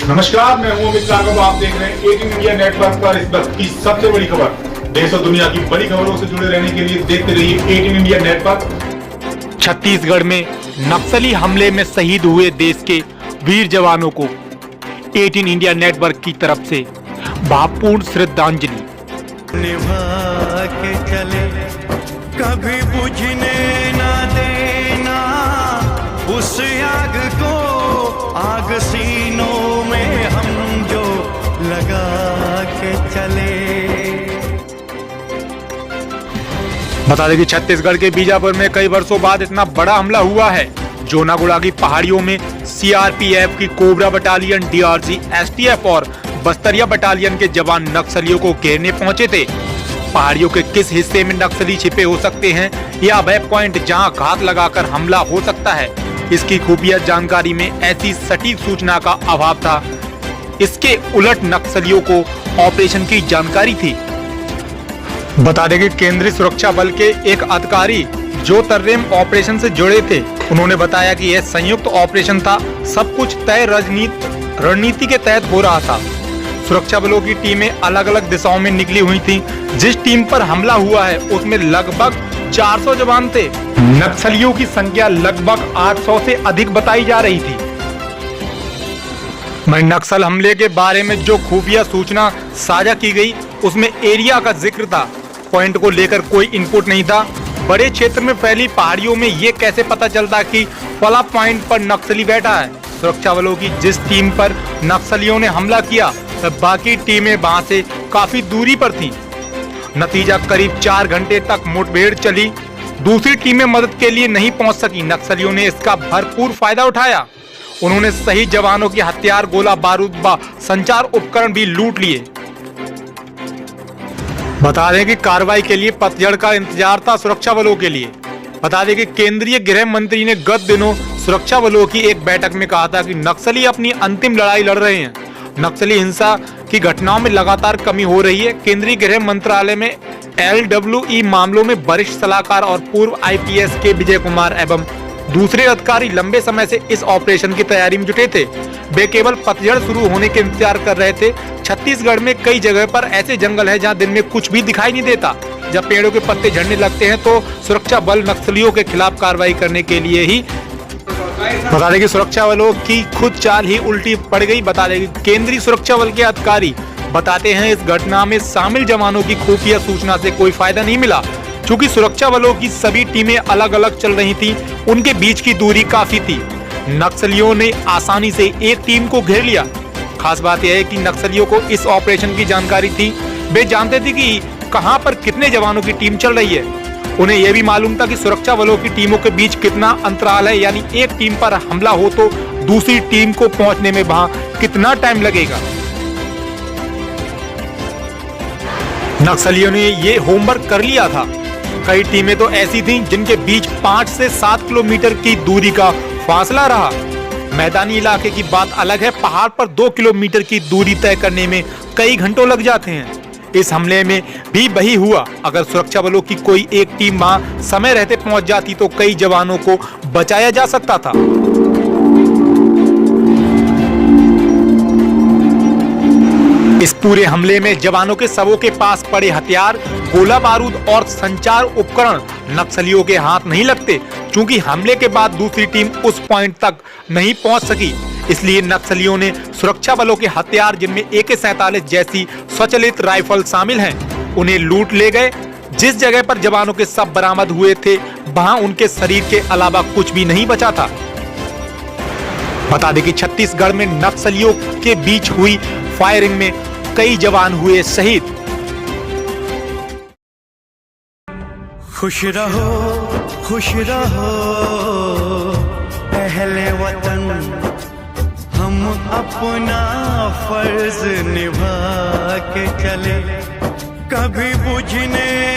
नमस्कार, मैं हूं अमित राघव। आप देख रहे हैं 18 इंडिया नेटवर्क पर इस वक्त की सबसे बड़ी खबर। देश और दुनिया की बड़ी खबरों से जुड़े रहने के लिए देखते रहिए 18 इंडिया नेटवर्क। छत्तीसगढ़ में नक्सली हमले में शहीद हुए देश के वीर जवानों को 18 इंडिया नेटवर्क की तरफ से भावपूर्ण श्रद्धांजलि। निभा के चले, कभी बुझने ना देना उस आग को, आग सीनों में हम जो लगा के चले। बता दें कि छत्तीसगढ़ के बीजापुर में कई वर्षों बाद इतना बड़ा हमला हुआ है। जोनागुड़ा की पहाड़ियों में सीआरपीएफ की कोबरा बटालियन, डीआरजी, एसटीएफ और बस्तरिया बटालियन के जवान नक्सलियों को घेरने पहुंचे थे। पहाड़ियों के किस हिस्से में नक्सली छिपे हो सकते हैं या वह पॉइंट जहां घात लगाकर हमला हो सकता है, इसकी खुफिया जानकारी में ऐसी सटीक सूचना का अभाव था। इसके उलट नक्सलियों को ऑपरेशन की जानकारी थी। बता दें कि केंद्रीय सुरक्षा बल के एक अधिकारी जो तर्रेम ऑपरेशन से जुड़े थे, उन्होंने बताया कि यह संयुक्त ऑपरेशन था। सब कुछ तय रणनीति के तहत हो रहा था। सुरक्षा बलों की टीमें अलग अलग दिशाओं में निकली हुई थीं। जिस टीम पर हमला हुआ है उसमें लगभग 400 जवान थे। नक्सलियों की संख्या लगभग 800 से अधिक बताई जा रही थी। नक्सल हमले के बारे में जो खुफिया सूचना साझा की गई उसमें एरिया का जिक्र था। पॉइंट को लेकर कोई इनपुट नहीं था। बड़े क्षेत्र में फैली पहाड़ियों में ये कैसे पता चलता कि फला पॉइंट पर नक्सली बैठा है। सुरक्षा बलों की जिस टीम पर नक्सलियों ने हमला किया बाकी टीमें वहां से काफी दूरी पर थीं। नतीजा करीब 4 घंटे तक मुठभेड़ चली। दूसरी टीमें मदद के लिए नहीं पहुंच सकी। नक्सलियों ने इसका भरपूर फायदा उठाया। उन्होंने सही जवानों के हथियार, गोला बारूद व संचार उपकरण भी लूट लिए। बता दें कि कार्रवाई के लिए पतझड़ का इंतजार था सुरक्षा बलों के लिए। बता दें कि केंद्रीय गृह मंत्री ने गत दिनों सुरक्षा बलों की एक बैठक में कहा था कि नक्सली अपनी अंतिम लड़ाई लड़ रहे हैं। नक्सली हिंसा की घटनाओं में लगातार कमी हो रही है। केंद्रीय गृह मंत्रालय में LWE मामलों में वरिष्ठ सलाहकार और पूर्व IPS के विजय कुमार एवं दूसरे अधिकारी लंबे समय से इस ऑपरेशन की तैयारी में जुटे थे। वे केवल पतझड़ शुरू होने के इंतजार कर रहे थे। छत्तीसगढ़ में कई जगह पर ऐसे जंगल है जहां दिन में कुछ भी दिखाई नहीं देता। जब पेड़ों के पत्ते झड़ने लगते हैं तो सुरक्षा बल नक्सलियों के खिलाफ कार्रवाई करने के लिए ही। बता दें कि सुरक्षा बलों की खुद चाल ही उल्टी पड़ गई। बता दें कि केंद्रीय सुरक्षा बल के अधिकारी बताते हैं इस घटना में शामिल जवानों की खुफिया सूचना से कोई फायदा नहीं मिला। चूंकि सुरक्षा बलों की सभी टीमें अलग अलग चल रही थी, उनके बीच की दूरी काफी थी। नक्सलियों ने आसानी से एक टीम को घेर लिया। खास बात यह है कि नक्सलियों को इस ऑपरेशन की जानकारी थी। वे जानते थे कि कहां पर कितने जवानों की टीम चल रही है। उन्हें यह भी मालूम था कि सुरक्षा बलों की टीमों के बीच कितना अंतराल है, यानी एक टीम पर हमला हो तो दूसरी टीम को पहुंचने में वहां कितना टाइम लगेगा। नक्सलियों ने ये होमवर्क कर लिया था। कई टीमें तो ऐसी थीं जिनके बीच 5 से 7 किलोमीटर की दूरी का फासला रहा। मैदानी इलाके की बात अलग है। पहाड़ पर 2 किलोमीटर की दूरी तय करने में कई घंटों लग जाते हैं। इस हमले में भी वही हुआ। अगर सुरक्षा बलों की कोई एक टीम वहां समय रहते पहुंच जाती तो कई जवानों को बचाया जा सकता था। इस पूरे हमले में जवानों के शवों के पास पड़े हथियार, गोला बारूद और संचार उपकरण नक्सलियों के हाथ नहीं लगते। क्योंकि हमले के बाद दूसरी टीम उस पॉइंट तक नहीं पहुंच सकी, इसलिए नक्सलियों ने सुरक्षा बलों के हथियार, जिनमें AK-47 जैसी स्वचालित राइफल शामिल हैं, उन्हें लूट ले गए। जिस जगह पर जवानों के शव बरामद हुए थे वहां उनके शरीर के अलावा कुछ भी नहीं बचा था। बता दें कि छत्तीसगढ़ में नक्सलियों के बीच हुई फायरिंग में कई जवान हुए शहीद। खुश रहो अहले वतन, हम अपना फर्ज निभा के चले, कभी बुझने